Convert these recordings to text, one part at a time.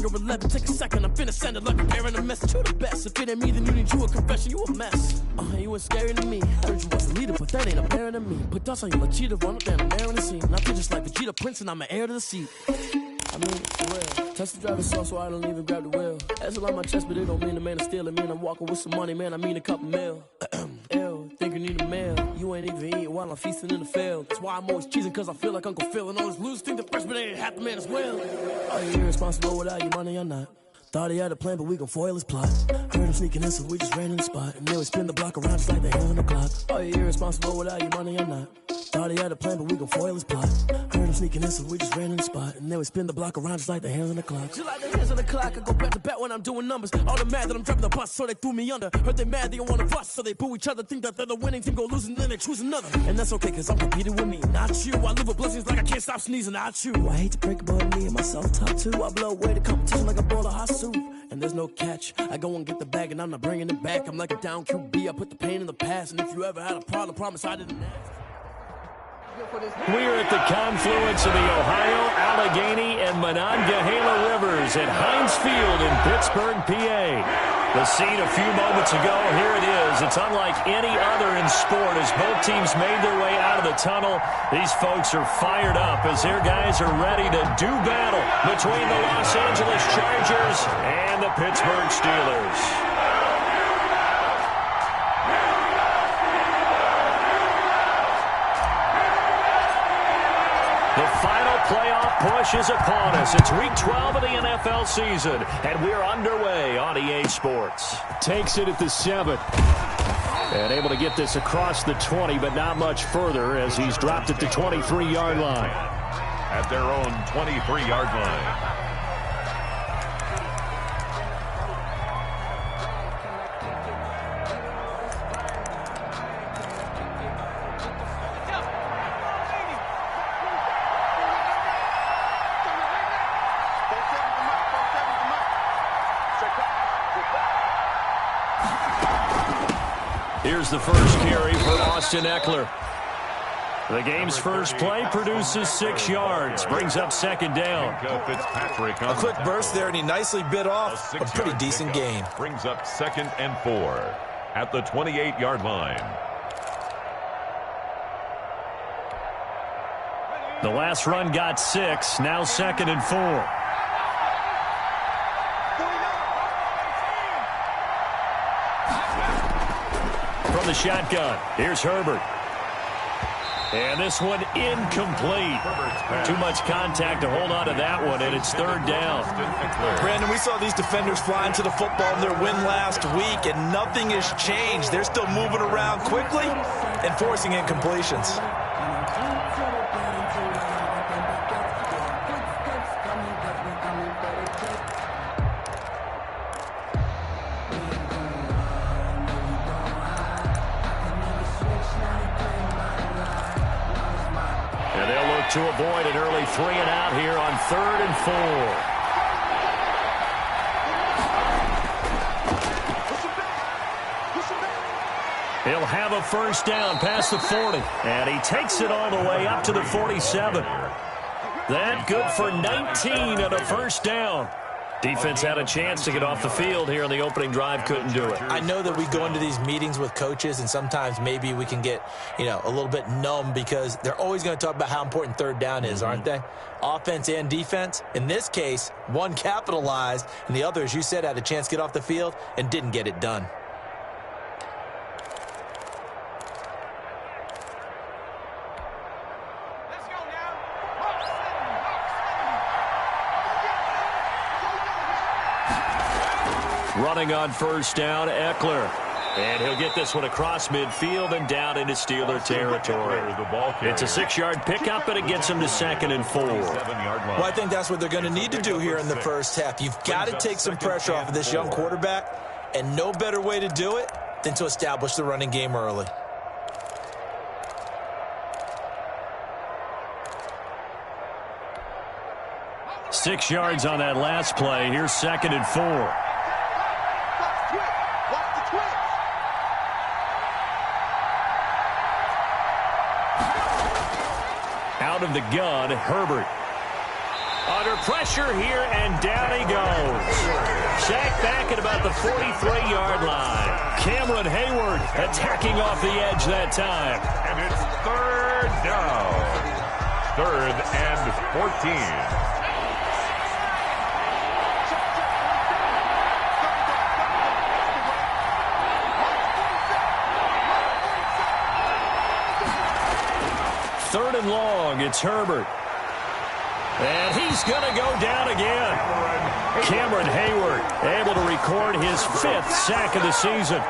finger 11, take a second, I'm finna send it like a bear in a mess. You the best, if it ain't me, then you need you a confession, you a mess. You was scary to me, heard you was a leader, but that ain't apparent to me. Put dust on you like cheetah, run up there and air in the scene. I feel just like Vegeta Prince and I'm an heir to the seat. I mean, for real. Touch the driver's slow so I don't even grab the wheel. That's on my chest, but it don't mean the man is stealing. Mean I'm walking with some money, man, I mean a couple mil. Ew, think you need a meal. You ain't even eating while I'm feasting in the field. That's why I'm always cheesing, cause I feel like Uncle Phil. And all those losers think the freshman ain't half the man as well. Are you irresponsible without your money or not? Thought he had a plan, but we gon' foil his plot. Heard him sneaking in, so we just ran in the spot. And then we spin the block around just like the hands on the clock. Are you irresponsible without your money or not? Thought he had a plan, but we gon' foil his plot. Heard him sneaking in, so we just ran in the spot. And then we spin the block around just like the hands on the clock. Just like the hands on the clock, I go back to back when I'm doing numbers. All the mad that I'm driving the bus, so they threw me under. Heard they mad, they don't wanna bust, so they boo each other. Think that they're the winning team, go losing, then they choose another. And that's okay, cause I'm competing with me, not you. I live with blessings like I can't stop sneezing, not you. I hate to break about me and my self-talk too. I blow away the competition like a bowl of hot soup. And there's no catch. I go and get the bag and I'm not bringing it back. I'm like a down QB, I put the pain in the past. And if you ever had a problem, promise I didn't ask. We're at the confluence of the Ohio, Allegheny, and Monongahela Rivers at Heinz Field in Pittsburgh, PA. The scene a few moments ago, here it is. It's unlike any other in sport as both teams made their way out of the tunnel. These folks are fired up as their guys are ready to do battle between the Los Angeles Chargers and the Pittsburgh Steelers. The final playoff push is upon us. It's week 12 of the NFL season, and we're underway on EA Sports. Takes it at the 7. And able to get this across the 20, but not much further as he's dropped at the 23-yard line. At their own 23-yard line. Here's the first carry for Austin Eckler. The game's first play produces 6 yards, brings up second down. A quick burst there, and he nicely bit off a pretty decent game. Brings up 2nd and 4 at the 28-yard line. The last run got 6, now 2nd and 4. From the shotgun, here's Herbert. And this one incomplete. Too much contact to hold on to that one, and it's 3rd down. Brandon, we saw these defenders flying to the football in their win last week, and nothing has changed. They're still moving around quickly and forcing incompletions. To avoid an early 3 and out here on 3rd and 4. He'll have a first down past the 40, and he takes it all the way up to the 47. That good for 19 and a first down. Defense had a chance to get off the field here in the opening drive, couldn't do it. I know that we go into these meetings with coaches, and sometimes maybe we can get, a little bit numb because they're always going to talk about how important 3rd down is, aren't they? Offense and defense. In this case, one capitalized, and the other, as you said, had a chance to get off the field and didn't get it done. Running on first down, Eckler. And he'll get this one across midfield and down into Steeler territory. It's a 6-yard pickup, but it gets him to 2nd and 4. Well, I think that's what they're going to need to do here in the first half. You've got to take some pressure off of this young quarterback, and no better way to do it than to establish the running game early. Six yards on that last play. Here's 2nd and 4. Out of the gun, Herbert. Under pressure here, and down he goes. Sacked back at about the 43-yard line. Cameron Hayward attacking off the edge that time. And it's third down. 3rd and 14. Third and long, it's Herbert. And he's going to go down again. Cameron Hayward able to record his 5th sack of the season.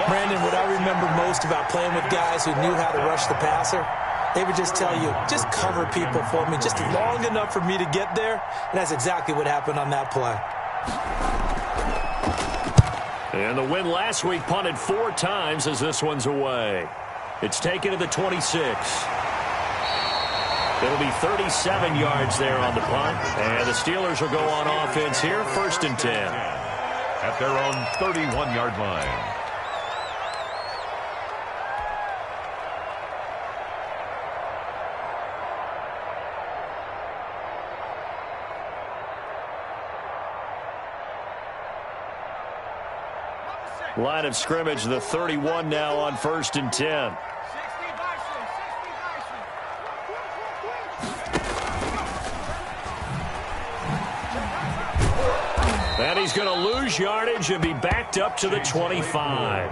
Brandon, what I remember most about playing with guys who knew how to rush the passer, they would just tell you, just cover people for me, just long enough for me to get there. And that's exactly what happened on that play. And the win last week punted 4 times as this one's away. It's taken to the 26. It'll be 37 yards there on the punt. And the Steelers will go on offense here, 1st and 10. At their own 31-yard line. Line of scrimmage, the 31 now on 1st and 10. And he's going to lose yardage and be backed up to the 25.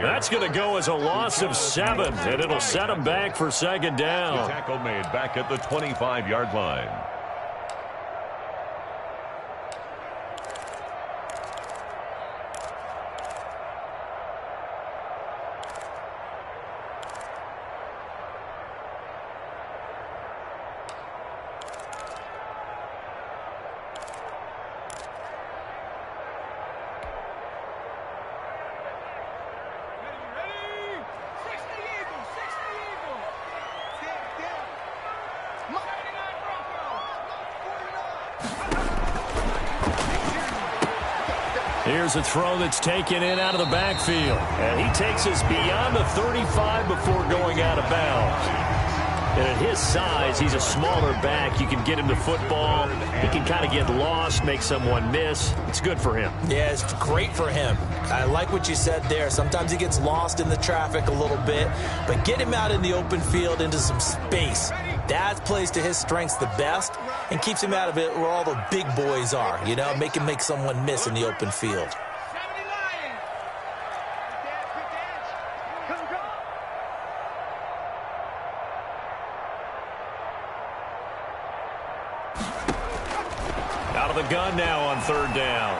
That's going to go as a loss of 7, and it'll set him back for 2nd down. The tackle made back at the 25-yard line. Here's a throw that's taken in out of the backfield. And he takes us beyond the 35 before going out of bounds. And at his size, he's a smaller back. You can get him to football. He can kind of get lost, make someone miss. It's good for him. Yeah, it's great for him. I like what you said there. Sometimes he gets lost in the traffic a little bit. But get him out in the open field into some space. That plays to his strengths the best and keeps him out of it where all the big boys are. You know, make him make someone miss in the open field. Out of the gun now on 3rd down.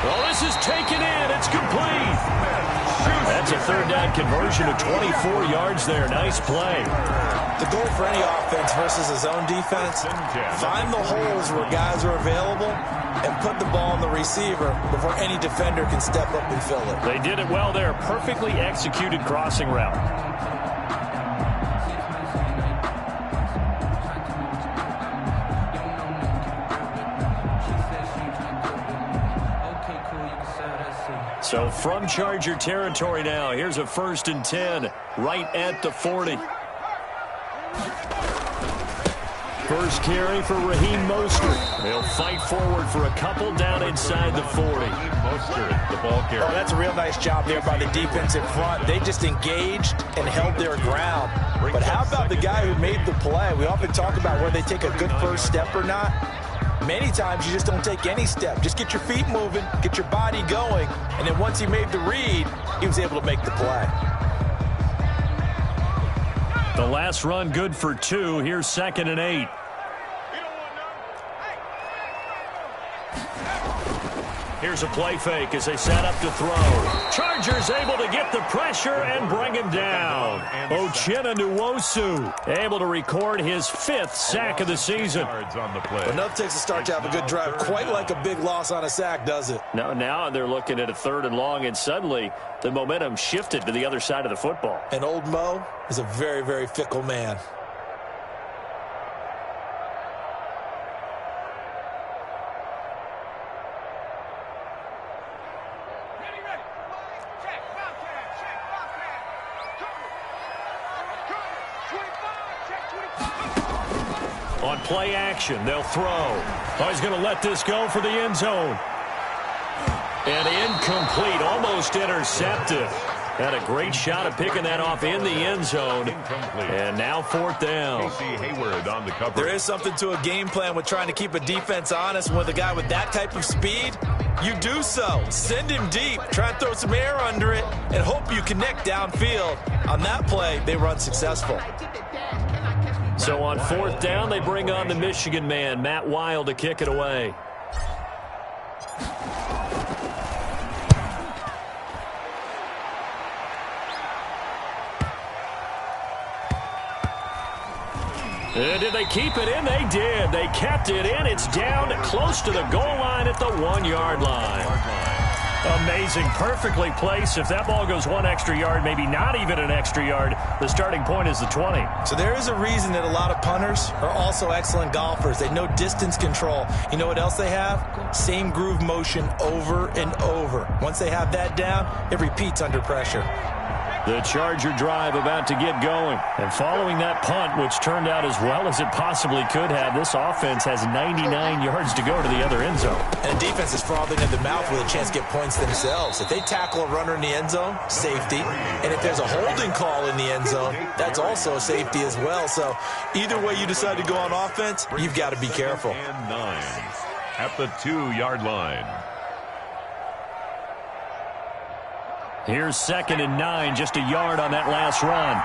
Well, this is taken in. It's complete. That's a 3rd down conversion of 24 yards there. Nice play. The goal for any offense versus his own defense, find the holes where guys are available and put the ball on the receiver before any defender can step up and fill it. They did it well there. Perfectly executed crossing route. So from Charger territory now, here's a 1st and 10 right at the 40. First carry for Raheem Mostert. They'll fight forward for a couple down inside the 40. Mostert, the ball carrier. Oh, that's a real nice job there by the defense in front. They just engaged and held their ground. But how about the guy who made the play? We often talk about whether they take a good first step or not. Many times you just don't take any step. Just get your feet moving, get your body going, and then once he made the read, he was able to make the play. The last run good for 2. Here's 2nd and 8. Here's a play fake as they set up to throw. Chargers able to get the pressure and bring him down. Uchenna Nwosu able to record his 5th sack of the season. Enough takes a start to have a good drive. Quite like a big loss on a sack, does it? Now they're looking at a 3rd and long, and suddenly the momentum shifted to the other side of the football. And old Mo is a very, very fickle man. On on play action. They'll throw. Oh, he's going to let this go for the end zone. And incomplete, almost intercepted. Had a great shot at picking that off in the end zone. And now fourth down. On the cover. There is something to a game plan with trying to keep a defense honest. With a guy with that type of speed, you do so. Send him deep. Try and throw some air under it and hope you connect downfield. On that play, they run successful. So on fourth down, they bring on the Michigan man, Matt Wild, to kick it away. Did they keep it in? They did. They kept it in. It's down close to the goal line at the 1-yard line. Amazing. Perfectly placed. If that ball goes one extra yard, maybe not even an extra yard, the starting point is the 20. So there is a reason that a lot of punters are also excellent golfers. They know distance control. You know what else they have? Same groove motion over and over. Once they have that down, it repeats under pressure. The Charger drive about to get going. And following that punt, which turned out as well as it possibly could have, this offense has 99 yards to go to the other end zone. And the defense is frothing at the mouth with a chance to get points themselves. If they tackle a runner in the end zone, safety. And if there's a holding call in the end zone, that's also a safety as well. So either way you decide to go on offense, you've got to be careful. And 9 at the 2-yard line. Here's 2nd and 9, just a yard on that last run.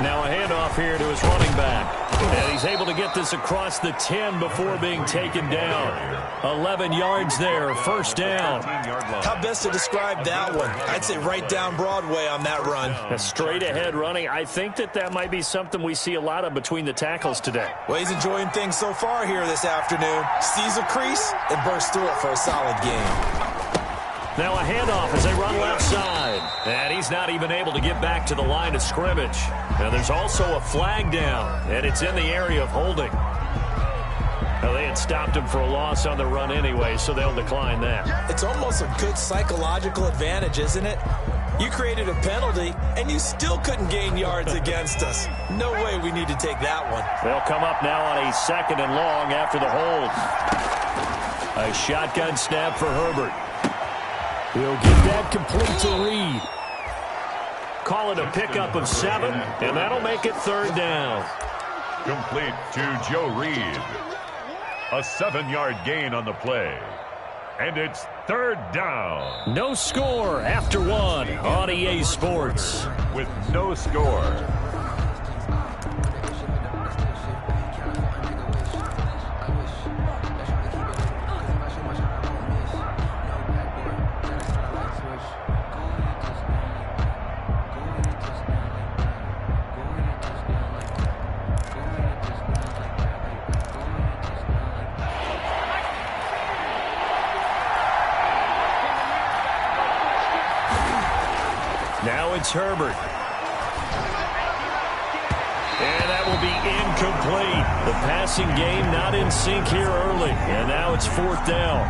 Now a handoff here to his running back. And he's able to get this across the 10 before being taken down. 11 yards there, first down. How best to describe that one? I'd say right down Broadway on that run. A straight ahead running. I think that might be something we see a lot of between the tackles today. Well, he's enjoying things so far here this afternoon. Sees a crease and bursts through it for a solid game. Now a handoff as they run left side. And he's not even able to get back to the line of scrimmage. Now there's also a flag down, and it's in the area of holding. Now they had stopped him for a loss on the run anyway, so they'll decline that. It's almost a good psychological advantage, isn't it? You created a penalty, and you still couldn't gain yards against us. No way we need to take that one. They'll come up now on a 2nd and long after the hold. A shotgun snap for Herbert. He'll get that complete to Reed. Call it a pickup of 7, and that'll make it 3rd down. Complete to Joe Reed. A 7-yard gain on the play. And it's 3rd down. No score after 1 on EA Sports. With no score. Now it's Herbert. And that will be incomplete. The passing game not in sync here early. And now it's 4th down.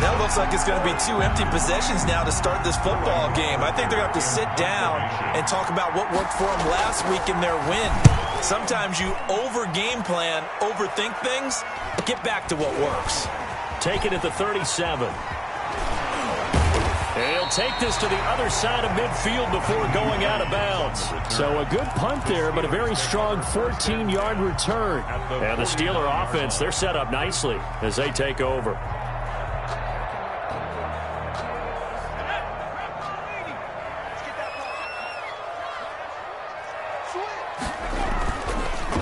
That looks like it's going to be 2 empty possessions now to start this football game. I think they're going to have to sit down and talk about what worked for them last week in their win. Sometimes you over-game plan, overthink things. Get back to what works. Take it at the 37. And he'll take this to the other side of midfield before going out of bounds. So a good punt there, but a very strong 14-yard return. And the Steeler offense, they're set up nicely as they take over.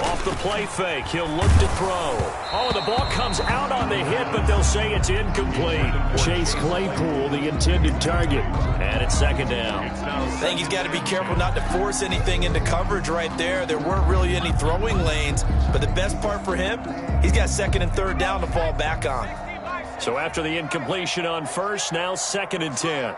Off the play fake, he'll look to throw. Oh, the ball comes out on the hit, but they'll say it's incomplete. Chase Claypool, the intended target. And it's 2nd down. I think he's got to be careful not to force anything into coverage right there. There weren't really any throwing lanes, but the best part for him, he's got 2nd and 3rd down to fall back on. So after the incompletion on 1st, now 2nd and 10.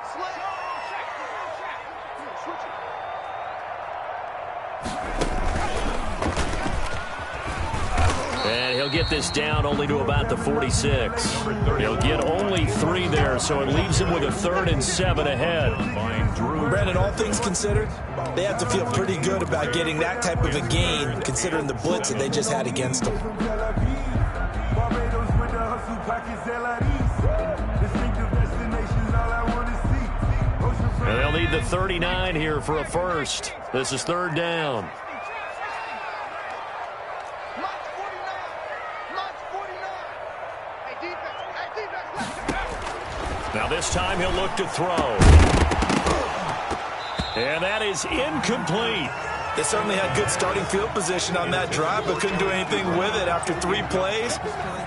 And he'll get this down only to about the 46. He'll get only 3 there, so it leaves him with a 3rd and 7 ahead. Brandon, all things considered, they have to feel pretty good about getting that type of a gain, considering the blitz that they just had against them. And they'll need the 39 here for a first. This is 3rd down. Now this time he'll look to throw. And that is incomplete. They certainly had good starting field position on that drive, but couldn't do anything with it after 3 plays.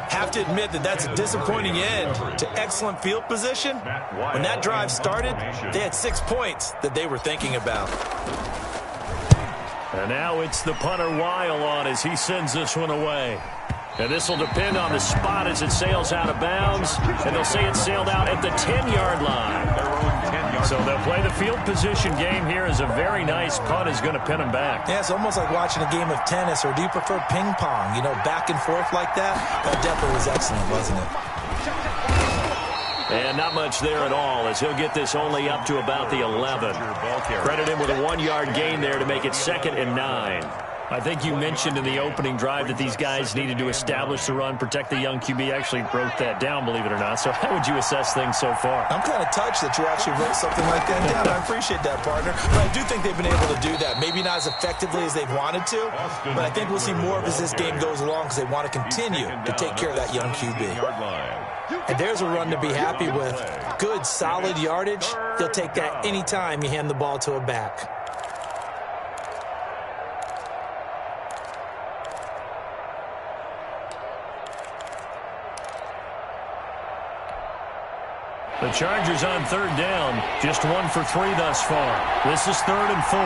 Have to admit that that's a disappointing end to excellent field position. When that drive started, they had 6 points that they were thinking about. And now it's the punter Weil on as he sends this one away. And this will depend on the spot as it sails out of bounds. And they'll say it sailed out at the 10-yard line. So they'll play the field position game here as a very nice punt is going to pin them back. Yeah, it's almost like watching a game of tennis, or do you prefer ping pong? You know, back and forth like that? That definitely was excellent, wasn't it? And not much there at all as he'll get this only up to about the 11. Credit him with a 1-yard gain there to make it 2nd and 9. I think you mentioned in the opening drive that these guys needed to establish the run, protect the young QB. Actually wrote that down, believe it or not. So how would you assess things so far? I'm kind of touched that you actually wrote something like that down. I appreciate that, partner. But I do think they've been able to do that. Maybe not as effectively as they've wanted to, but I think we'll see more of as this game goes along because they want to continue to take care of that young QB. And there's a run to be happy with. Good, solid yardage. They'll take that anytime you hand the ball to a back. The Chargers on 3rd down, just 1 for 3 thus far. This is 3rd and 4.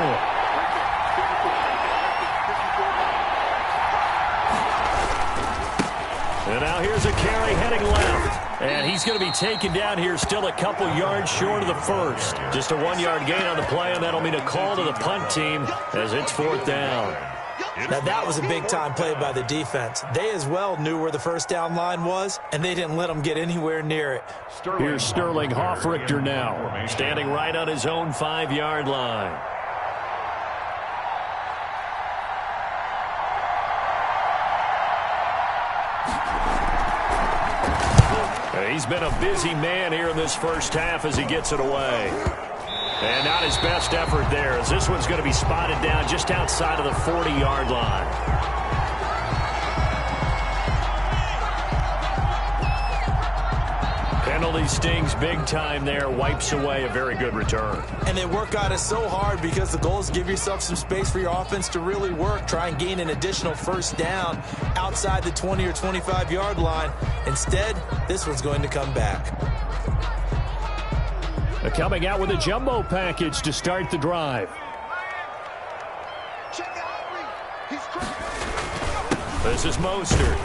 And now here's a carry heading left. And he's going to be taken down here still a couple yards short of the first. Just a 1-yard gain on the play, and that'll mean a call to the punt team as it's 4th down. Now, that was a big-time play by the defense. They as well knew where the first down line was, and they didn't let them get anywhere near it. Here's Sterling Hoffrichter now, standing right on his own 5-yard line. He's been a busy man here in this first half as he gets it away. And not his best effort there, as this one's going to be spotted down just outside of the 40-yard line. Penalty stings big time there, wipes away a very good return. And they work on it so hard because the goal is give yourself some space for your offense to really work, try and gain an additional first down outside the 20 or 25-yard line. Instead, this one's going to come back. Coming out with a jumbo package to start the drive. This is Mostert.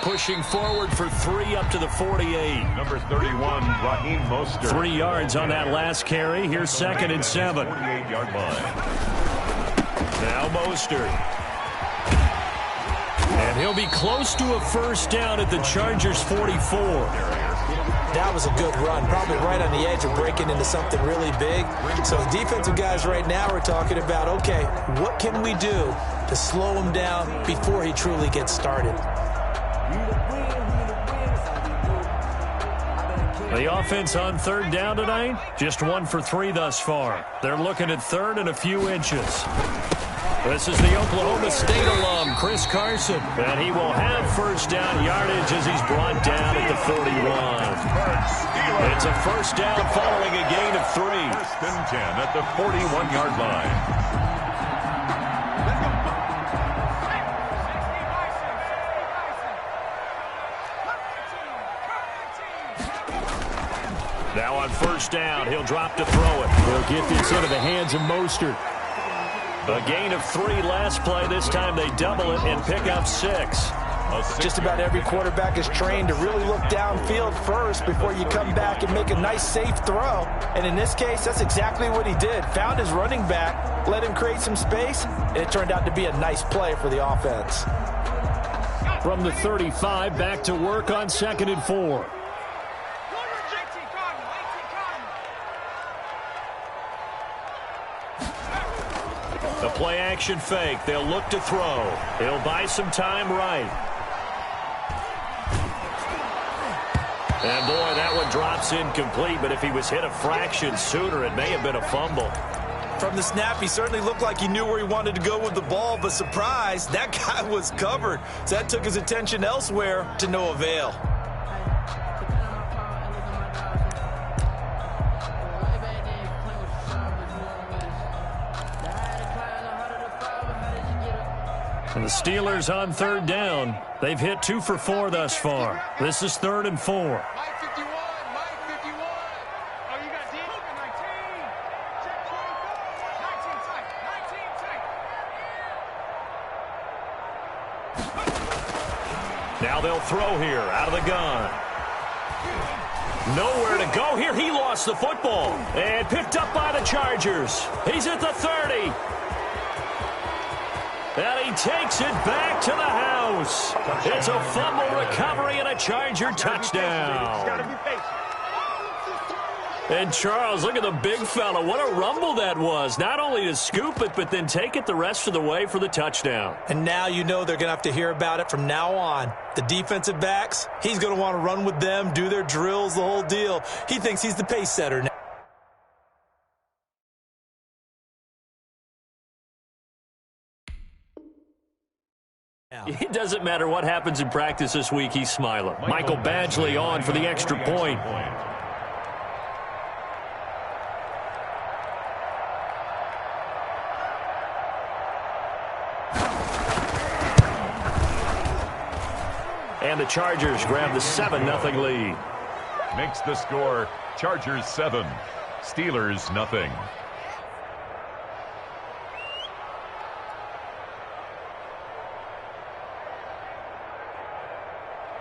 Pushing forward for 3 up to the 48. Number 31, Raheem Mostert. 3 yards on that last carry. Here's 2nd and 7. 48-yard line. Now Mostert. And he'll be close to a first down at the Chargers' 44. That was a good run, probably right on the edge of breaking into something really big. So the defensive guys right now are talking about, okay, what can we do to slow him down before he truly gets started? The offense on 3rd down tonight, just 1 for 3 thus far. They're looking at 3rd and a few inches. This is the Oklahoma State alum, Chris Carson. And he will have first down yardage as he's brought down at the 41. It's a first down following a gain of 3. 1st and 10 at the 41-yard line. Now on first down, he'll drop to throw it. He'll get this into the hands of Mostert. A gain of 3 last play. This time they double it and pick up 6. Just about every quarterback is trained to really look downfield first before you come back and make a nice, safe throw. And in this case, that's exactly what he did. Found his running back, let him create some space, and it turned out to be a nice play for the offense. From the 35, back to work on 2nd and 4. The play-action fake. They'll look to throw. He'll buy some time right. And, boy, that one drops incomplete, but if he was hit a fraction sooner, it may have been a fumble. From the snap, he certainly looked like he knew where he wanted to go with the ball, but surprise, that guy was covered. So that took his attention elsewhere to no avail. And the Steelers on 3rd down. They've hit 2 for 4 thus far. This is 3rd and 4. Now they'll throw here out of the gun. Nowhere to go here. He lost the football and picked up by the Chargers. He's at the 30. And he takes it back to the house. It's a fumble recovery and a Charger touchdown. And Charles, look at the big fella. What a rumble that was. Not only to scoop it, but then take it the rest of the way for the touchdown. And now you know they're going to have to hear about it from now on. The defensive backs, he's going to want to run with them, do their drills, the whole deal. He thinks he's the pace setter now. It doesn't matter what happens in practice this week, he's smiling. Michael Badgley on for the extra point. And the Chargers grab the 7-0 lead. Makes the score Chargers 7, Steelers nothing.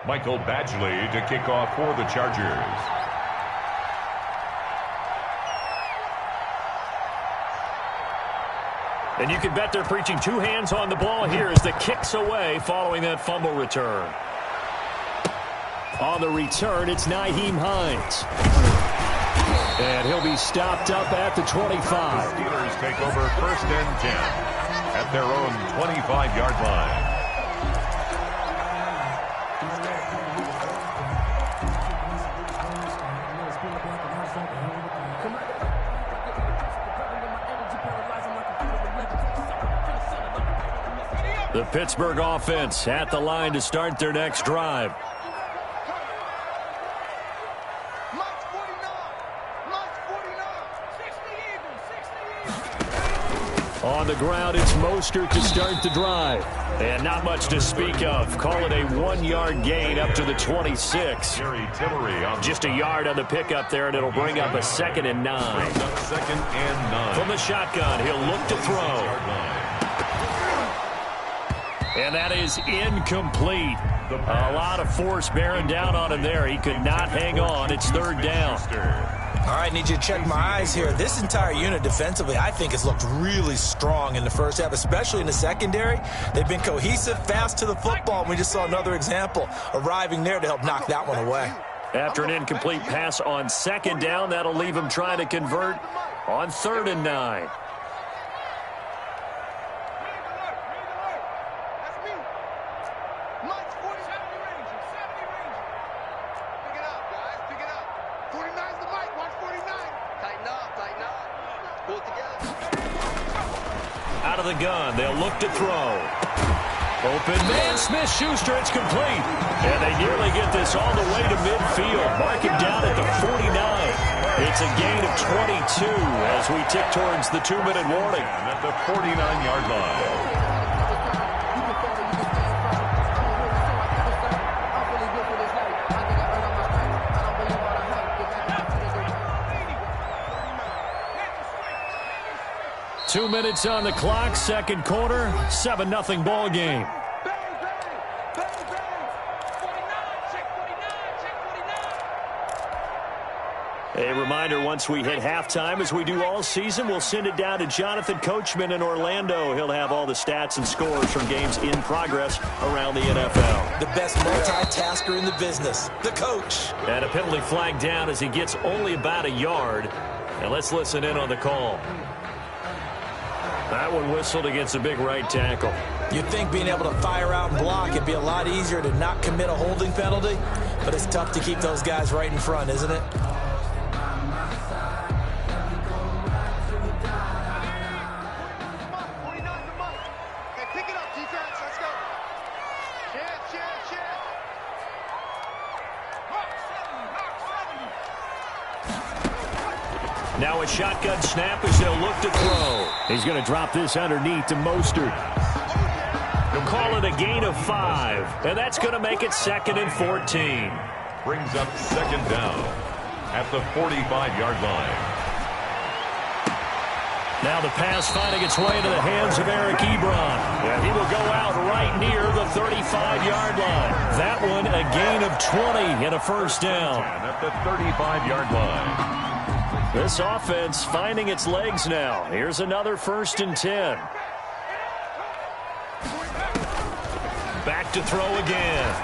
Michael Badgley to kick off for the Chargers. And you can bet they're preaching 2 hands on the ball here as the kick's away following that fumble return. On the return, it's Nyheim Hines. And he'll be stopped up at the 25. The Steelers take over 1st and 10 at their own 25-yard line. The Pittsburgh offense at the line to start their next drive. On the ground, it's Mostert to start the drive. And not much to speak of. Call it a 1-yard gain up to the 26. Just a yard on the pickup there, and it'll bring up a 2nd and 9. 2nd and 9. From the shotgun, he'll look to throw. And that is incomplete. A lot of force bearing down on him there. He could not hang on. It's 3rd down. All right, need you to check my eyes here. This entire unit defensively, I think, has looked really strong in the first half, especially in the secondary. They've been cohesive, fast to the football, and we just saw another example arriving there to help knock that one away. After an incomplete pass on 2nd down, that'll leave him trying to convert on 3rd and 9. Out of the gun, they'll look to throw. Open man, Smith-Schuster, it's complete. And they nearly get this all the way to midfield. Mark him down at the 49. It's a gain of 22 as we tick towards the 2-minute warning. At the 49-yard line. Two minutes on the clock, 2nd quarter, 7-0 ball game. A reminder, once we hit halftime, as we do all season, we'll send it down to Jonathan Coachman in Orlando. He'll have all the stats and scores from games in progress around the NFL. The best multitasker in the business, the coach. And a penalty flag down as he gets only about a yard. And let's listen in on the call. That one whistled against a big right tackle. You'd think being able to fire out and block it'd be a lot easier to not commit a holding penalty, but it's tough to keep those guys right in front, isn't it? Now a shotgun snap as they'll look to throw. He's going to drop this underneath to Mostert. He'll call it a gain of 5, and that's going to make it 2nd and 14. Brings up 2nd down at the 45-yard line. Now the pass finding its way into the hands of Eric Ebron. And he will go out right near the 35-yard line. That one a gain of 20 and a first down. At the 35-yard line. This offense finding its legs now. Here's another 1st and 10. Back to throw again.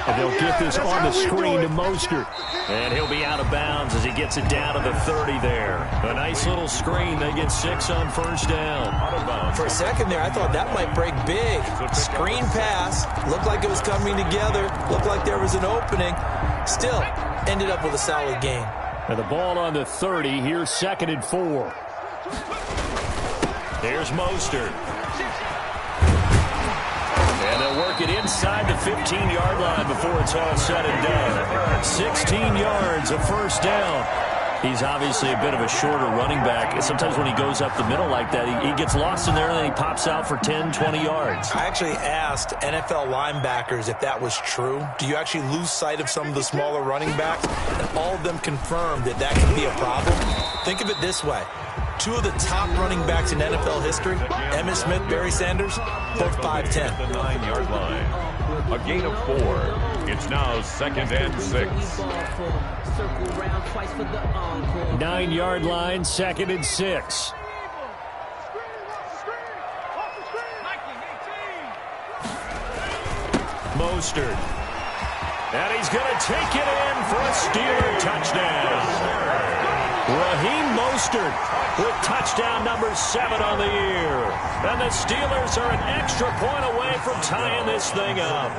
And they'll get this on the screen to Mostert. And he'll be out of bounds as he gets it down to the 30 there. A nice little screen. They get 6 on first down. For a second there, I thought that might break big. Screen pass. Looked like it was coming together. Looked like there was an opening. Still, ended up with a solid gain. And the ball on the 30. Here's 2nd and 4. Here's Mostert. And they'll work it inside the 15-yard line before it's all said and done. 16 yards, a first down. He's obviously a bit of a shorter running back. Sometimes when he goes up the middle like that, he gets lost in there and then he pops out for 10, 20 yards. I actually asked NFL linebackers if that was true. Do you actually lose sight of some of the smaller running backs? And all of them confirmed that that can be a problem. Think of it this way. 2 of the top running backs in NFL history, Emmitt Smith, Barry Sanders, both 5'10". The 9-yard line. A gain of 4. It's now 2nd and 6. 9-yard line, 2nd and 6. Mostert. And he's going to take it in for a Steeler touchdown. Raheem Mostert with touchdown number 7 on the year. And the Steelers are an extra point away from tying this thing up.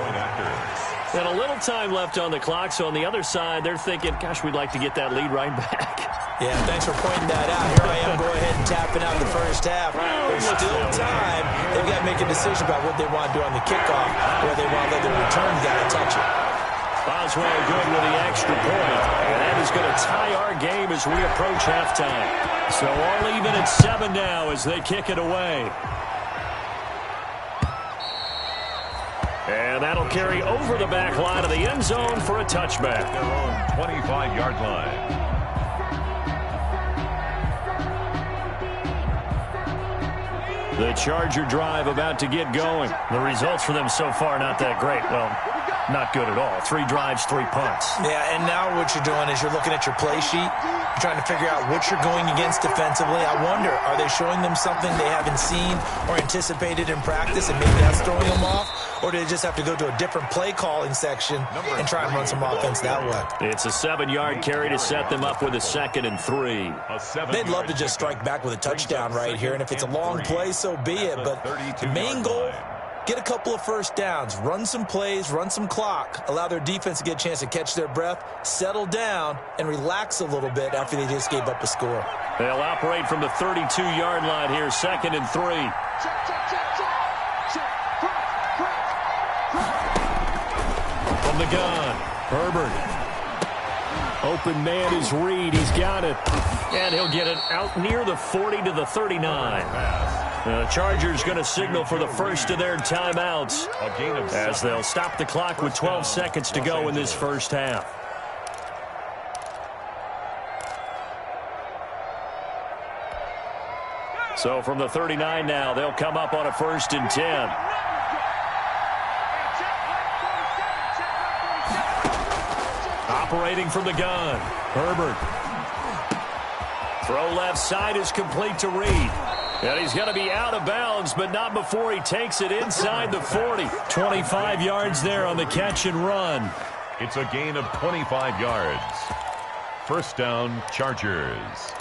And a little time left on the clock, so on the other side, they're thinking, gosh, we'd like to get that lead right back. Yeah, thanks for pointing that out. Here I am, go ahead and tapping out the first half. There's still time. They've got to make a decision about what they want to do on the kickoff, or they want to let the return guy touch it. Boswell good with the extra point, and that is going to tie our game as we approach halftime. So all even at 7 now as they kick it away. And that'll carry over the back line of the end zone for a touchback. Their own 25-yard line. The Charger drive about to get going. The results for them so far not that great. Well, not good at all. 3 drives, 3 punts. Yeah, and now what you're doing is you're looking at your play sheet. You're trying to figure out what you're going against defensively. I wonder, are they showing them something they haven't seen or anticipated in practice, and maybe that's throwing them off? Or do they just have to go to a different play calling section and try and run some offense that way? It's a 7-yard carry to set them up with a 2nd and 3. They'd love to just strike back with a touchdown right here, and if it's a long play, so be it. But the main goal, get a couple of first downs, run some plays, run some clock, allow their defense to get a chance to catch their breath, settle down, and relax a little bit after they just gave up a score. They'll operate from the 32-yard line here, 2nd and 3. From the gun, Herbert. Open man is Reed. He's got it. And he'll get it out near the 40 to the 39. The Chargers going to signal for the first of their timeouts as they'll stop the clock with 12 seconds to go in this first half. So from the 39 now, they'll come up on a 1st and 10. operating from the gun. Herbert. Throw left side is complete to Reed. And he's going to be out of bounds, but not before he takes it inside the 40. 25 yards there on the catch and run. It's a gain of 25 yards. First down, Chargers.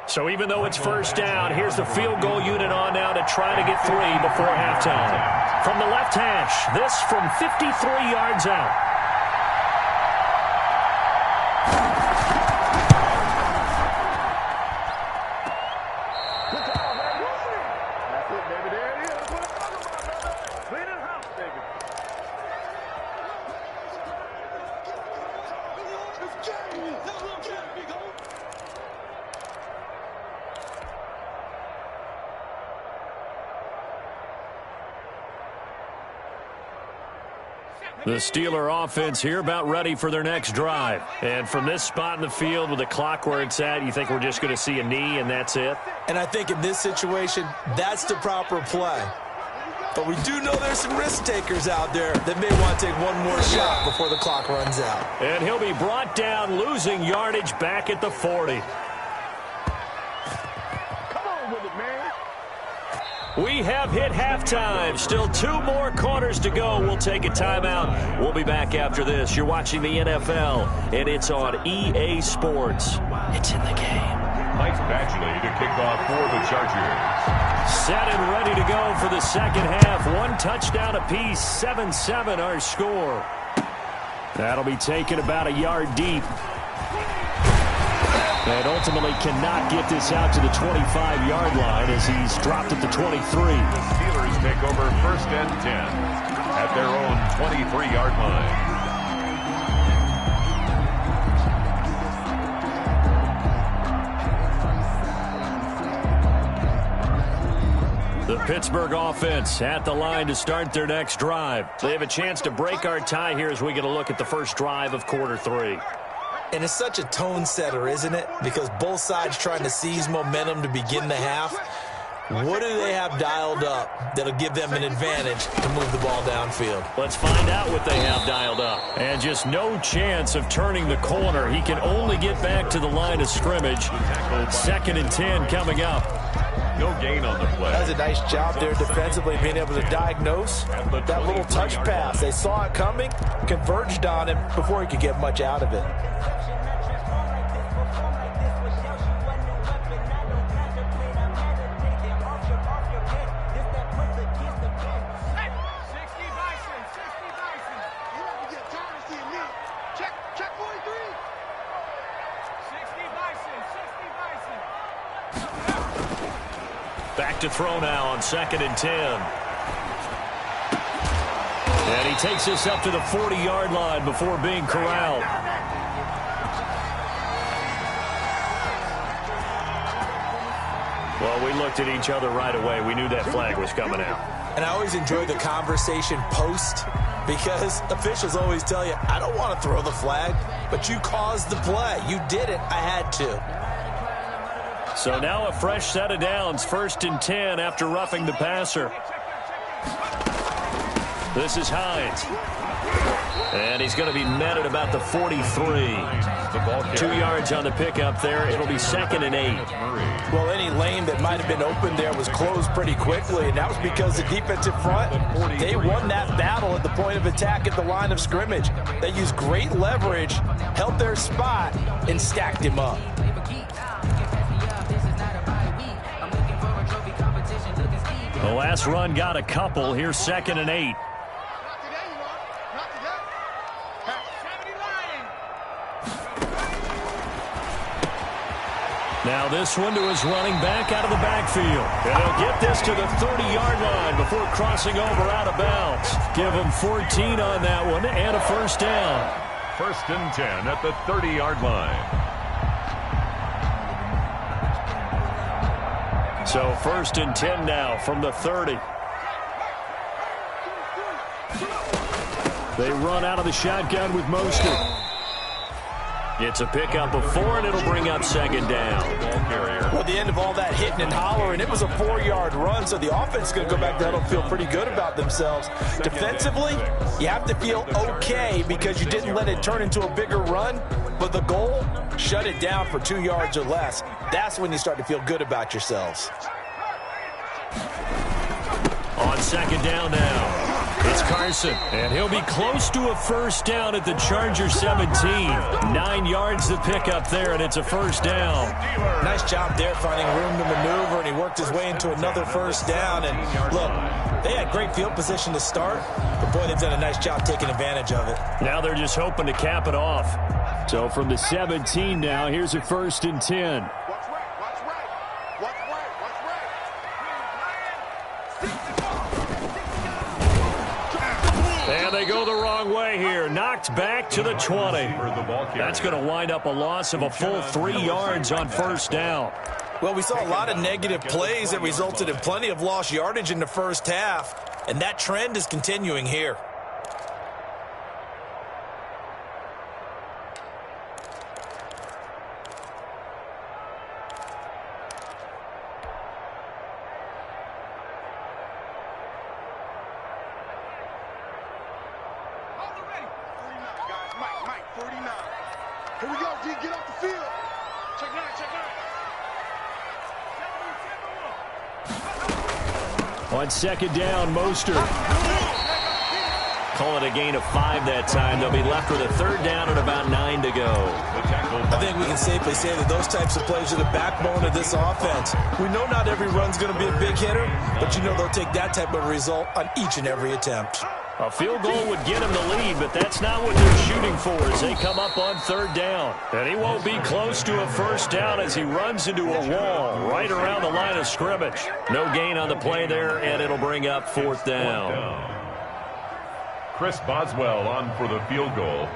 So even though it's first down, here's the field goal unit on now to try to get 3 before halftime. From the left hash, this from 53 yards out. The Steeler offense here about ready for their next drive. And from this spot in the field with the clock where it's at, you think we're just going to see a knee and that's it? And I think in this situation, that's the proper play. But we do know there's some risk takers out there that may want to take one more shot before the clock runs out. And he'll be brought down, losing yardage back at the 40. We have hit halftime. Still 2 more quarters to go. We'll take a timeout. We'll be back after this. You're watching the NFL, and it's on EA Sports. It's in the game. Mike Batchley to kick off for the Chargers. Set and ready to go for the second half. 1 touchdown apiece, 7-7 our score. That'll be taken about a yard deep. And ultimately cannot get this out to the 25-yard line as he's dropped at the 23. The Steelers take over first and 10 at their own 23-yard line. The Pittsburgh offense at the line to start their next drive. They have a chance to break our tie here as we get a look at the first drive of quarter 3. And it's such a tone setter, isn't it? Because both sides trying to seize momentum to begin the half. What do they have dialed up that'll give them an advantage to move the ball downfield? Let's find out what they have dialed up. And just no chance of turning the corner. He can only get back to the line of scrimmage. 2nd and 10 coming up. No gain on the play. That was a nice job there defensively, being able to diagnose that little touch pass. They saw it coming, converged on him before he could get much out of it. Back to throw now on 2nd and 10. And he takes this up to the 40-yard line before being corralled. Well, we looked at each other right away. We knew that flag was coming out. And I always enjoy the conversation post because officials always tell you, I don't want to throw the flag, but you caused the play. You did it. I had to. So now a fresh set of downs, 1st and 10 after roughing the passer. This is Hines. And he's going to be met at about the 43. 2 yards on the pickup there. It'll be 2nd and 8. Well, any lane that might have been open there was closed pretty quickly, and that was because the defensive front, they won that battle at the point of attack at the line of scrimmage. They used great leverage, held their spot, and stacked him up. The last run got a couple. Here's 2nd and 8. Now this one to his running back out of the backfield. And he'll get this to the 30-yard line before crossing over out of bounds. Give him 14 on that one and a first down. 1st and 10 at the 30-yard line. So 1st and 10 now from the 30. They run out of the shotgun with Mostert. It's a pickup of 4, and it'll bring up second down. Well, at the end of all that hitting and hollering, it was a 4-yard run, so the offense is going to go back there and feel pretty good about themselves. Defensively, you have to feel okay because you didn't let it turn into a bigger run, but the goal, shut it down for 2 yards or less. That's when you start to feel good about yourselves. On second down now, it's Carson, and he'll be close to a first down at the Charger 17. 9 yards to pick up there, and it's a first down. Nice job there finding room to maneuver, and he worked his way into another first down. And look, they had great field position to start, but boy, they've done a nice job taking advantage of it. Now they're just hoping to cap it off. So from the 17 now, here's a 1st and 10. And they go the wrong way here. Knocked back to the 20. That's going to wind up a loss of a full 3 yards on first down. Well, we saw a lot of negative plays that resulted in plenty of lost yardage in the first half, and that trend is continuing here. On second down, Mostert. Call it a gain of 5 that time. They'll be left with a third down and about 9 to go. I think we can safely say that those types of plays are the backbone of this offense. We know not every run's going to be a big hitter, but you know they'll take that type of result on each and every attempt. A field goal would get him the lead, but that's not what they're shooting for as they come up on third down. And he won't be close to a first down as he runs into a wall right around the line of scrimmage. No gain on the play there, and it'll bring up 4th down. Chris Boswell on for the field goal.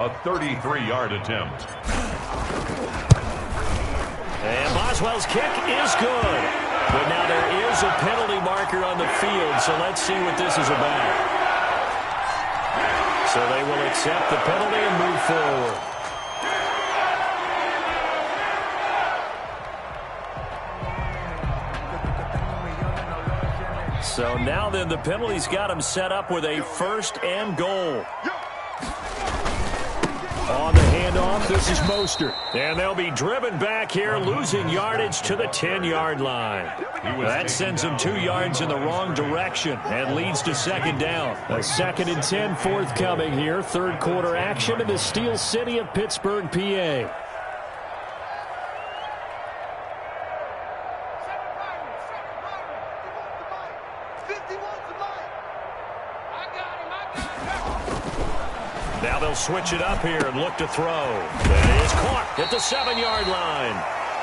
A 33-yard attempt. And Boswell's kick is good. But now there is a penalty marker on the field, so let's see what this is about. So they will accept the penalty and move forward. So now then the penalty's got him set up with a 1st and goal. On the handoff, this is Mostert. And they'll be driven back here, losing yardage to the 10-yard line. That sends them 2 yards in the wrong direction and leads to second down. A 2nd and 10 forthcoming here. Third quarter action in the Steel City of Pittsburgh, PA. Now they'll switch it up here and look to throw. And it is caught at the 7-yard line.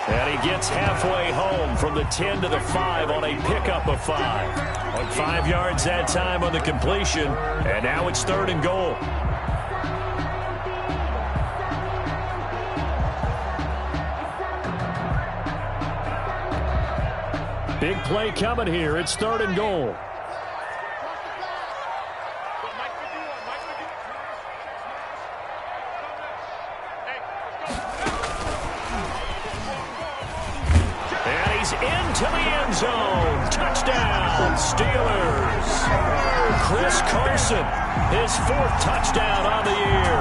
And he gets halfway home from the 10 to the 5 on a pickup of 5. 5 yards that time on the completion. And now it's 3rd and goal. Big play coming here. It's 3rd and goal. Into the end zone. Touchdown, Steelers. Chris Carson, his 4th touchdown on the year.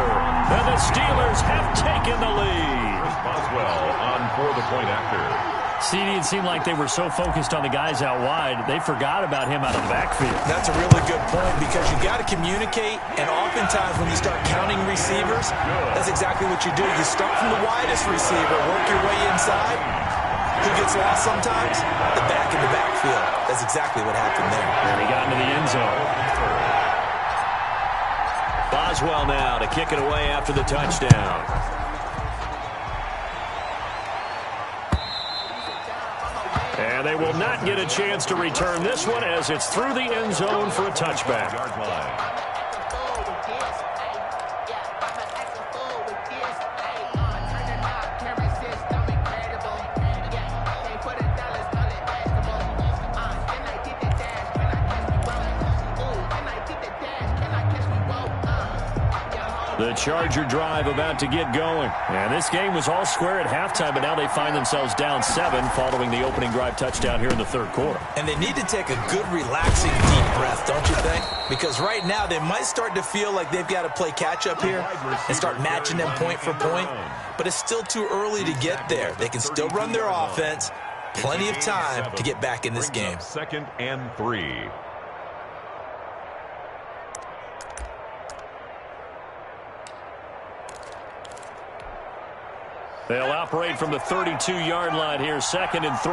And the Steelers have taken the lead. Chris Boswell on for the point after. CD, it seemed like they were so focused on the guys out wide, they forgot about him out of the backfield. That's a really good point because you got to communicate, and oftentimes when you start counting receivers, that's exactly what you do. You start from the widest receiver, work your way inside. Who gets lost sometimes? The back in the backfield. That's exactly what happened there. And he got into the end zone. Boswell now to kick it away after the touchdown. And they will not get a chance to return this one as it's through the end zone for a touchback. The Charger drive about to get going. And this game was all square at halftime, but now they find themselves down 7 following the opening drive touchdown here in the third quarter. And they need to take a good, relaxing, deep breath, don't you think? Because right now they might start to feel like they've got to play catch-up here and start matching them point for point. But it's still too early to get there. They can still run their offense. Plenty of time to get back in this game. 2nd and 3. They'll operate from the 32-yard line here, 2nd and 3.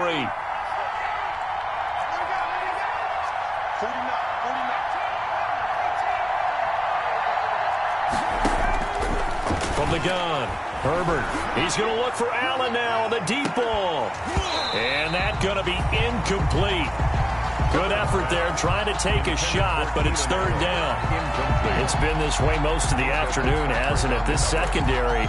From the gun, Herbert. He's going to look for Allen now on the deep ball. And that's going to be incomplete. Good effort there, trying to take a shot, but it's 3rd down. It's been this way most of the afternoon, hasn't it? This secondary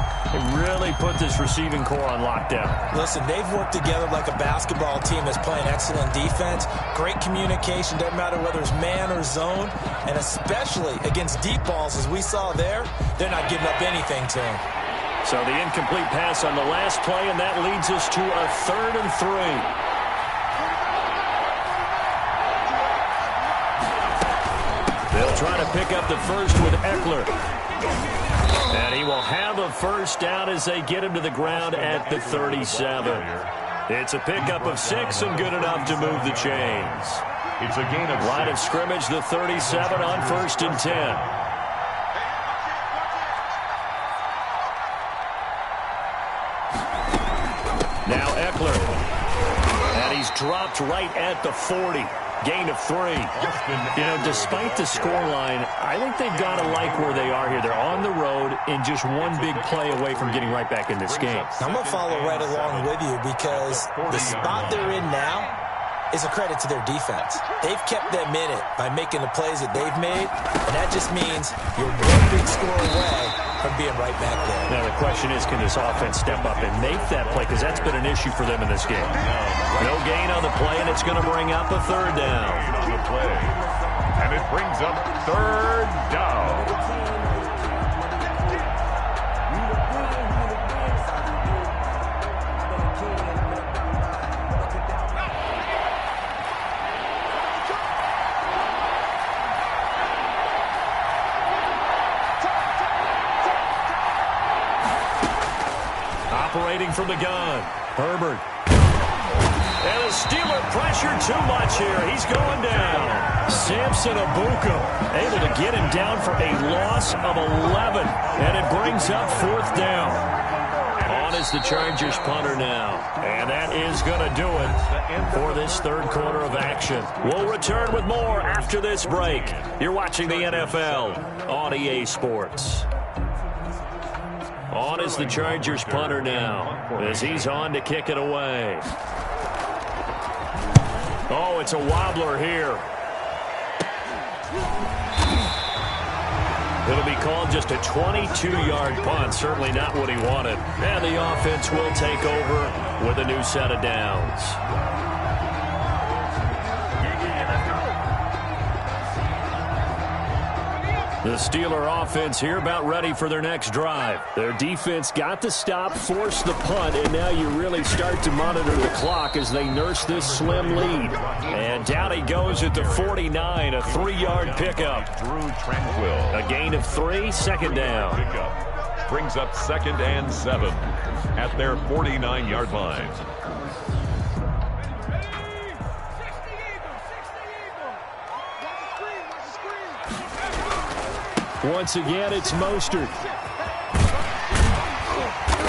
really put this receiving core on lockdown. Listen, they've worked together like a basketball team that's playing excellent defense. Great communication, doesn't matter whether it's man or zone, and especially against deep balls, as we saw there, they're not giving up anything to them. So the incomplete pass on the last play, and that leads us to a 3rd and 3. They'll try to pick up the first with Eckler. And he will have a first down as they get him to the ground at the 37. It's a pickup of 6 and good enough to move the chains. It's a gain of line of scrimmage, the 37 on 1st and 10. Now Eckler. And he's dropped right at the 40. Gain of 3. You know, despite the scoreline, I think they've got to like where they are here. They're on the road and just one big play away from getting right back in this game. I'm going to follow right along with you because the spot they're in now is a credit to their defense. They've kept them in it by making the plays that they've made, and that just means you're one big score away from being right back there. Now the question is, can this offense step up and make that play? Because that's been an issue for them in this game. No gain on the play, and it's going to bring up a 3rd down. On the play, and it brings up 3rd down. Operating from the gun, Herbert. And the Steeler pressure too much here. He's going down. Samson Abuka able to get him down for a loss of 11. And it brings up 4th down. On is the Chargers punter now. And that is going to do it for this 3rd quarter of action. We'll return with more after this break. You're watching the NFL on EA Sports. On is the Chargers punter now as he's on to kick it away. Oh, it's a wobbler here. It'll be called just a 22-yard punt. Certainly not what he wanted. And the offense will take over with a new set of downs. The Steeler offense here about ready for their next drive. Their defense got the stop, forced the punt, and now you really start to monitor the clock as they nurse this slim lead. And down he goes at the 49, a 3-yard pickup. Drew Tranquil. A gain of 3, 2nd down. Pickup brings up 2nd and 7 at their 49-yard line. Once again, it's Mostert.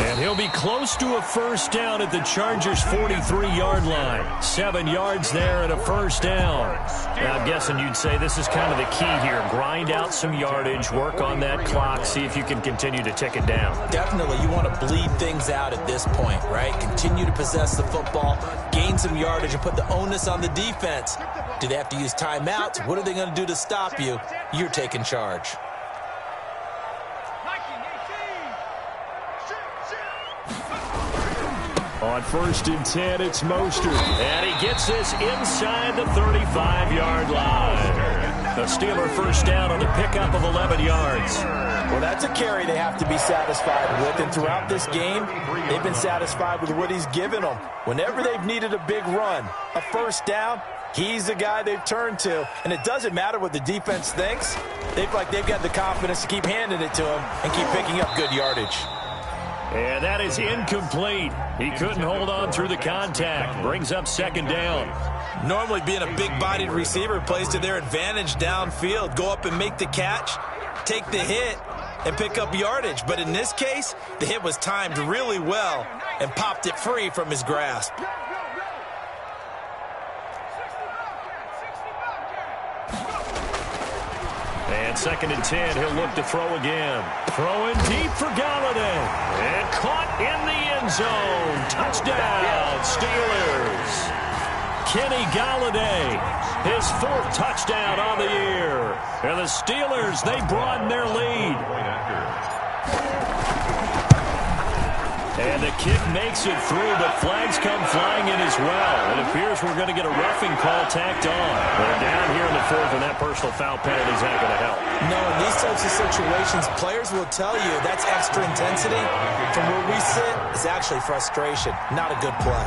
And he'll be close to a first down at the Chargers' 43-yard line. 7 yards there and a first down. Now, I'm guessing you'd say this is kind of the key here. Grind out some yardage, work on that clock, see if you can continue to tick it down. Definitely, you want to bleed things out at this point, right? Continue to possess the football, gain some yardage, and put the onus on the defense. Do they have to use timeouts? What are they going to do to stop you? You're taking charge. On 1st and 10, it's Mostert. And he gets this inside the 35-yard line. The Steeler first down on the pickup of 11 yards. Well, that's a carry they have to be satisfied with, and throughout this game, they've been satisfied with what he's given them. Whenever they've needed a big run, a first down, he's the guy they've turned to, and it doesn't matter what the defense thinks. They've got the confidence to keep handing it to him and keep picking up good yardage. And that is incomplete. He couldn't hold on through the contact. Brings up second down. Normally being a big-bodied receiver plays to their advantage downfield. Go up and make the catch, take the hit, and pick up yardage. But in this case, the hit was timed really well and popped it free from his grasp. And second and 10, he'll look to throw again. Throwing deep for Galladay. And caught in the end zone. Touchdown, Steelers. Kenny Galladay, his fourth touchdown on the year. And the Steelers, they broaden their lead. And the kick makes it through, but flags come flying in as well. It appears we're going to get a roughing call tacked on. They're down here in the fourth, and that personal foul penalty is not going to help. No, in these types of situations, players will tell you that's extra intensity. From where we sit, it's actually frustration, not a good play.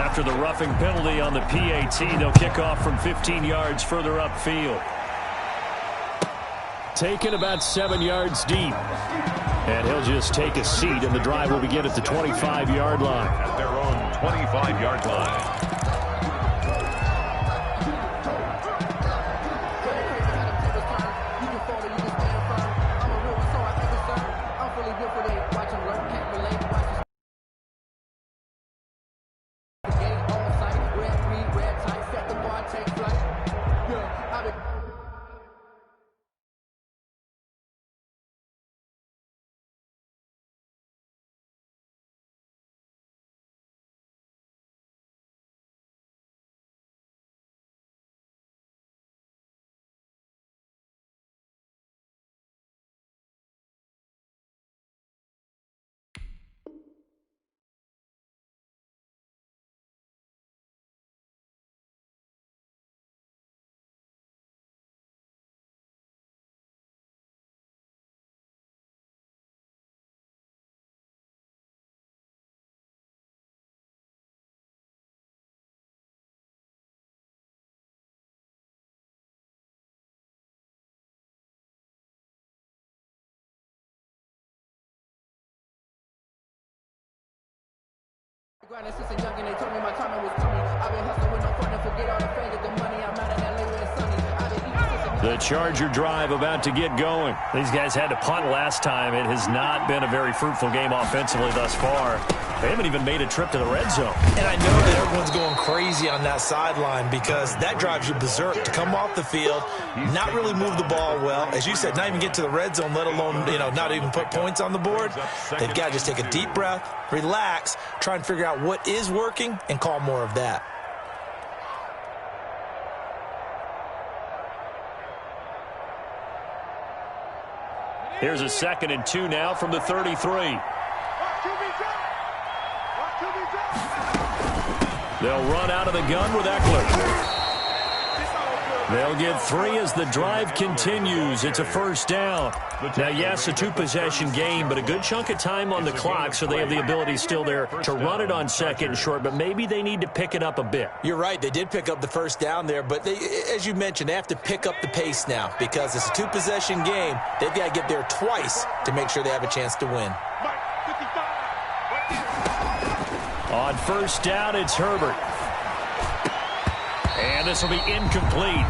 After the roughing penalty on the PAT, they'll kick off from 15 yards further upfield. Taken about 7 yards deep. And he'll just take a seat, and the drive will begin at the 25-yard line. At their own 25-yard line. Since a young and they told me my time was coming. I've been hustling with no fun and forget all the fame, get the money. I'm out in LA where it's sunny. The Charger drive about to get going. These guys had to punt last time. It has not been a very fruitful game offensively thus far. They haven't even made a trip to the red zone. And I know that everyone's going crazy on that sideline because that drives you berserk to come off the field, not really move the ball well. As you said, not even get to the red zone, let alone, not even put points on the board. They've got to just take a deep breath, relax, try and figure out what is working, and call more of that. Here's a 2nd and 2 now from the 33. They'll run out of the gun with Eckler. They'll get 3 as the drive continues. It's a first down. Now, yes, a 2-possession game, but a good chunk of time on the clock, so they have the ability still there to run it on 2nd and short, but maybe they need to pick it up a bit. You're right. They did pick up the first down there, but as you mentioned, they have to pick up the pace now because it's a 2-possession game. They've got to get there twice to make sure they have a chance to win. On first down, it's Herbert. And this will be incomplete.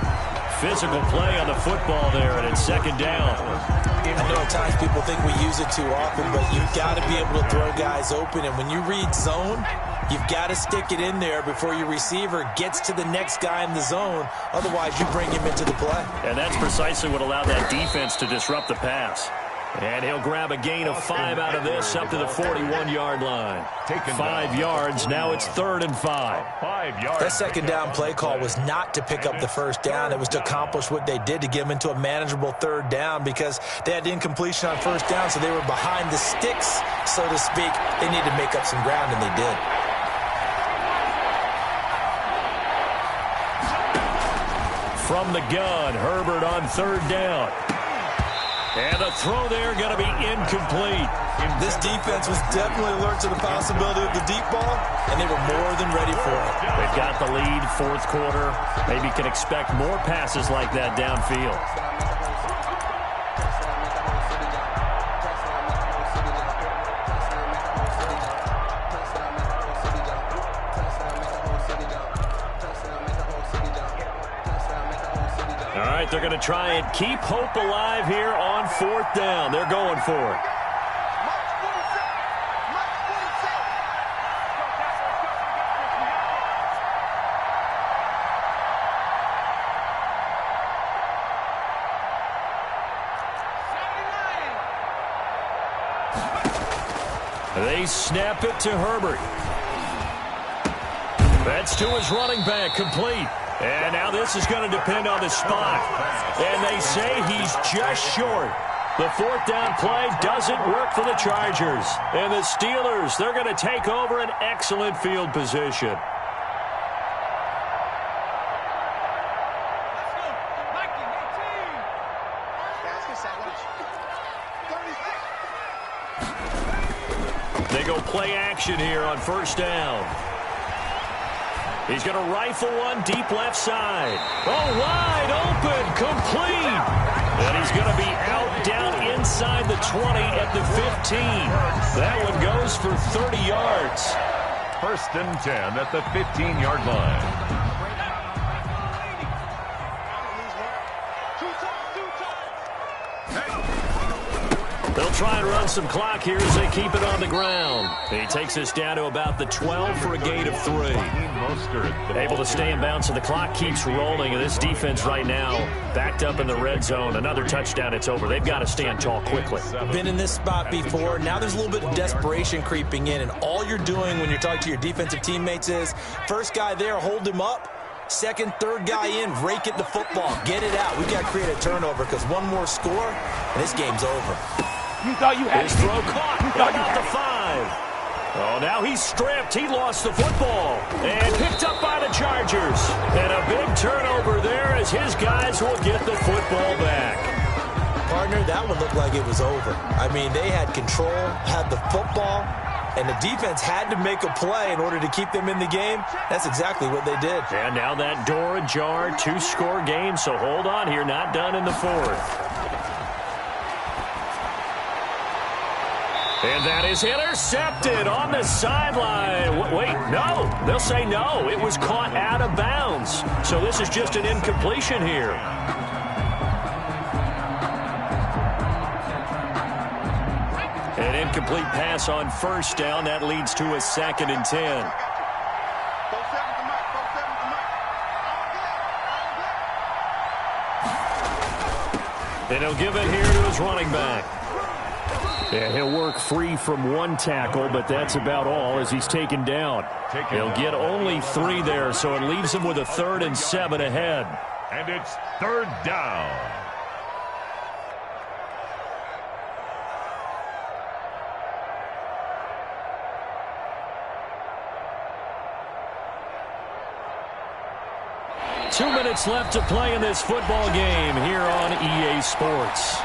Physical play on the football there, and it's 2nd down. I know at times people think we use it too often, but you've got to be able to throw guys open. And when you read zone, you've got to stick it in there before your receiver gets to the next guy in the zone. Otherwise, you bring him into the play. And that's precisely what allowed that defense to disrupt the pass. And he'll grab a gain of 5 out of this up to the 41-yard line. 5 yards. Now it's 3rd and 5. 5 yards. That 2nd down play call was not to pick up the first down. It was to accomplish what they did to get them into a manageable 3rd down because they had incompletion on first down, so they were behind the sticks, so to speak. They needed to make up some ground, and they did. from the gun. Herbert on third down. And the throw there going to be incomplete. This defense was definitely alert to the possibility of the deep ball, and they were more than ready for it. They've got the lead, fourth quarter. Maybe can expect more passes like that downfield. All right, they're going to try and keep hope alive here on fourth down. They're going for it. They snap it to Herbert. That's to his running back, complete. And now this is going to depend on the spot. And they say he's just short. The fourth down play doesn't work for the Chargers. And the Steelers, they're going to take over an excellent field position. They go play action here on first down. He's going to rifle one deep left side. Oh, wide open, complete. And he's going to be out down inside the 20 at the 15. That one goes for 30 yards. First and 10 at the 15-yard line. They'll try and run some clock here as they keep it on the ground. He takes us down to about the 12 for a gain of 3. Able to stay in bounds, so the clock keeps rolling. And this defense right now backed up in the red zone. Another touchdown, it's over. They've got to stand tall quickly. Been in this spot before. Now there's a little bit of desperation creeping in. And all you're doing when you're talking to your defensive teammates is, first guy there, hold him up. Second, third guy in, rake it the football. Get it out. We've got to create a turnover because one more score, and this game's over. You thought you had his throw caught. About the 5. Oh, now he's stripped. He lost the football and picked up by the Chargers. And a big turnover there as his guys will get the football back. Partner, that one looked like it was over. I mean, they had control, had the football, and the defense had to make a play in order to keep them in the game. That's exactly what they did. And now that door ajar, 2-score game, so hold on here, not done in the fourth. And that is intercepted on the sideline. Wait, no. They'll say no. It was caught out of bounds. So this is just an incompletion here. An incomplete pass on first down. That leads to a 2nd and 10. And he'll give it here to his running back. Yeah, he'll work free from one tackle, but that's about all as he's taken down. He'll get only 3 there, so it leaves him with a 3rd and 7 ahead. And it's 3rd down. Two minutes left to play in this football game here on EA Sports.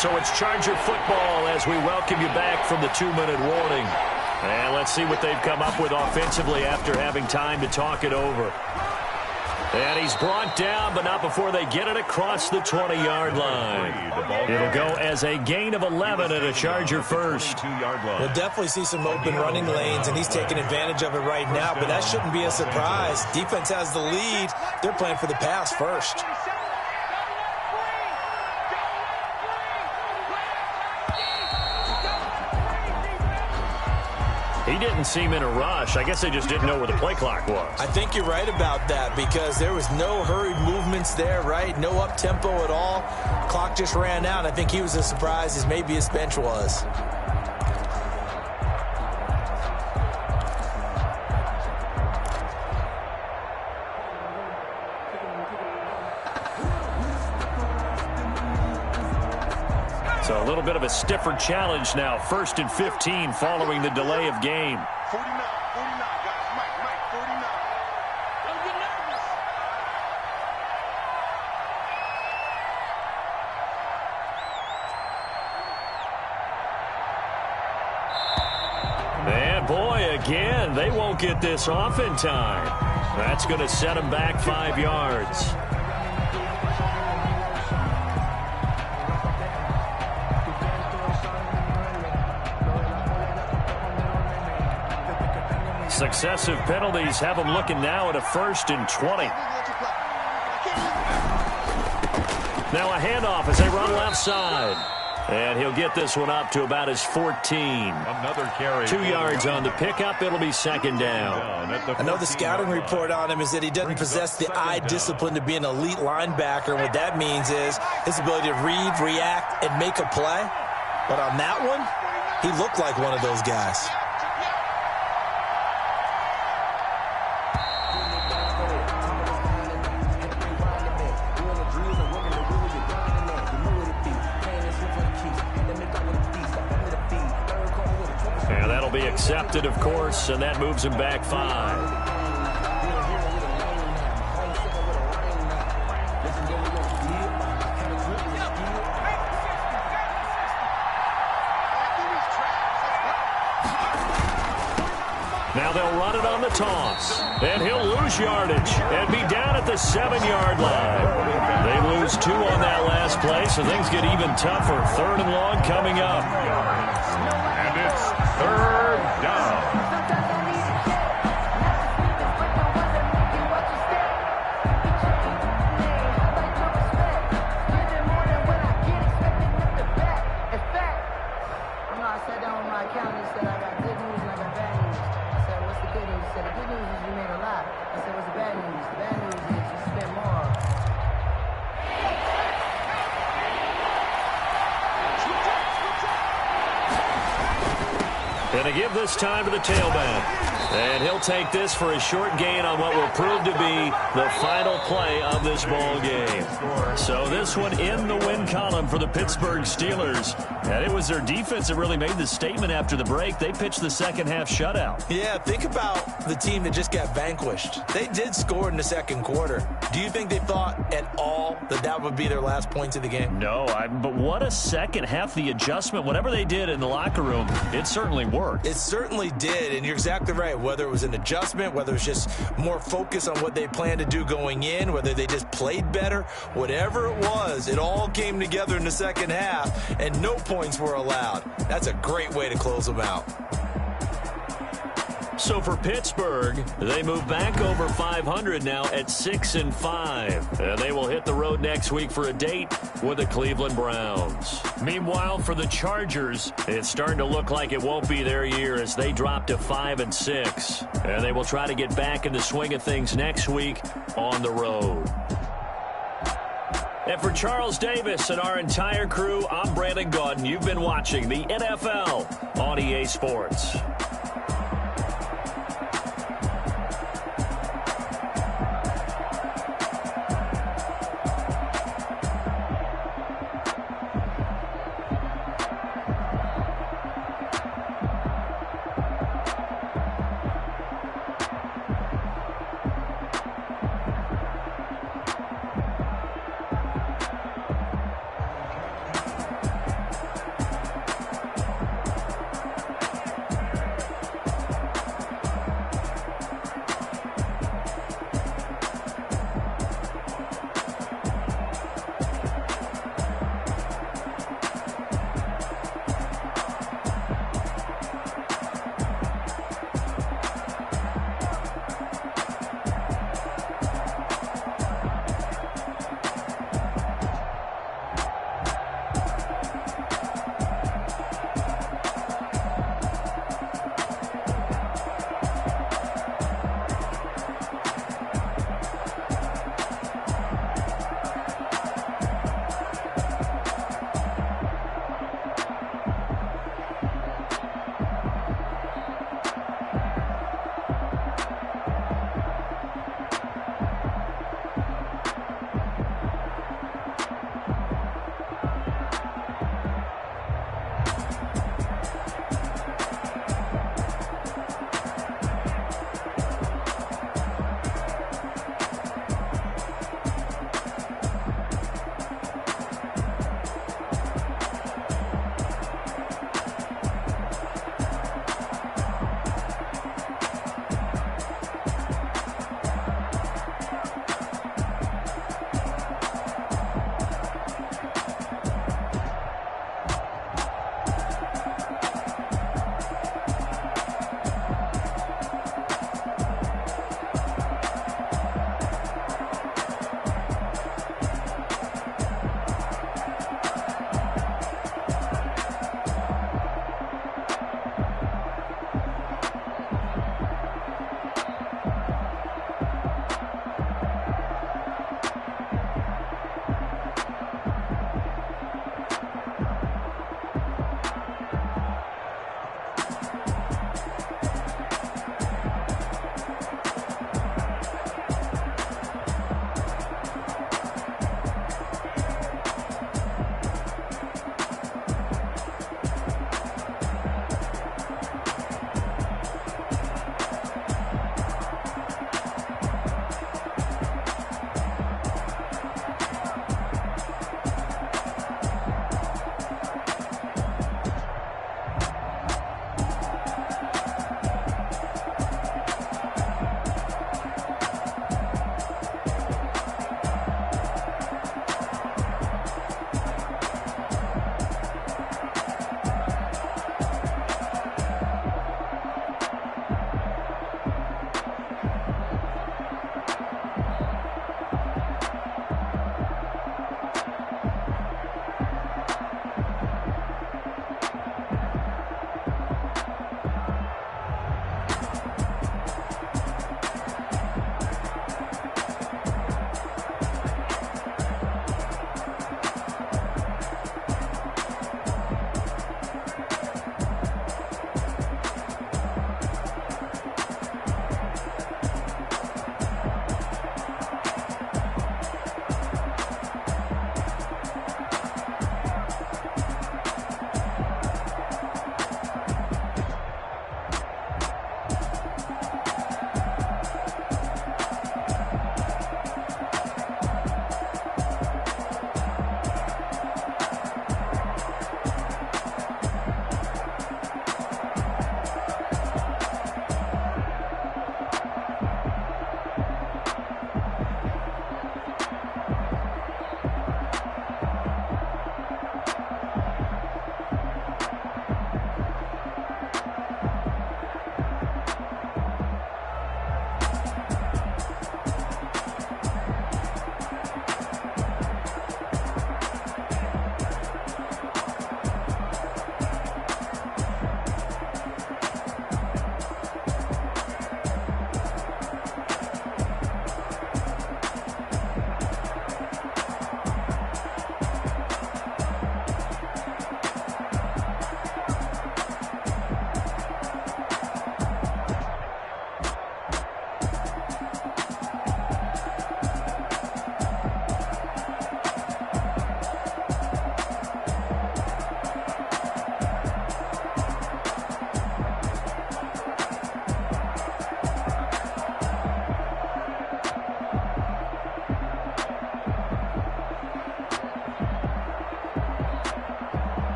So it's Charger football as we welcome you back from the 2-minute warning. And let's see what they've come up with offensively after having time to talk it over. And he's brought down, but not before they get it across the 20-yard line. It'll go as a gain of 11 and a Charger first. We'll definitely see some open running lanes, and he's taking advantage of it right now, but that shouldn't be a surprise. Defense has the lead. They're playing for the pass first. He didn't seem in a rush. I guess they just didn't know where the play clock was. I think you're right about that because there was no hurried movements there, right? No up-tempo at all. Clock just ran out. I think he was as surprised as maybe his bench was. So a little bit of a stiffer challenge now. 1st and 15 following the delay of game. 49, guys. get this off in time. That's going to set him back 5 yards. Successive penalties have him looking now at a 1st and 20. Now a handoff as they run left side. And he'll get this one up to about his 14. Another carry. 2 yards on the pickup. It'll be 2nd down. I know the scouting report on him is that he doesn't possess the eye discipline to be an elite linebacker. And what that means is his ability to read, react, and make a play. But on that one, he looked like one of those guys. Be accepted, of course, and that moves him back 5. Now they'll run it on the toss, and he'll lose yardage and be down at the 7-yard line. They lose 2 on that last play, so things get even tougher. 3rd and long coming up. And it's 3rd down. Going to give this time to the tailback. And he'll take this for a short gain on what will prove to be the final play of this ball game. So this one in the win column for the Pittsburgh Steelers. And it was their defense that really made the statement after the break. They pitched the second-half shutout. Yeah, think about the team that just got vanquished. They did score in the second quarter. Do you think they thought at all that that would be their last points of the game? No, but what a second half. The adjustment, whatever they did in the locker room, it certainly worked. It certainly did, and you're exactly right. Whether it was an adjustment, whether it was just more focus on what they planned to do going in, whether they just played better, whatever it was, it all came together in the second half, and no points were allowed. That's a great way to close them out. So for Pittsburgh, they move back over 500 now at 6-5. And they will hit the road next week for a date with the Cleveland Browns. Meanwhile, for the Chargers, it's starting to look like it won't be their year as they drop to 5-6. And they will try to get back in the swing of things next week on the road. And for Charles Davis and our entire crew, I'm Brandon Gaudin. You've been watching the NFL on EA Sports.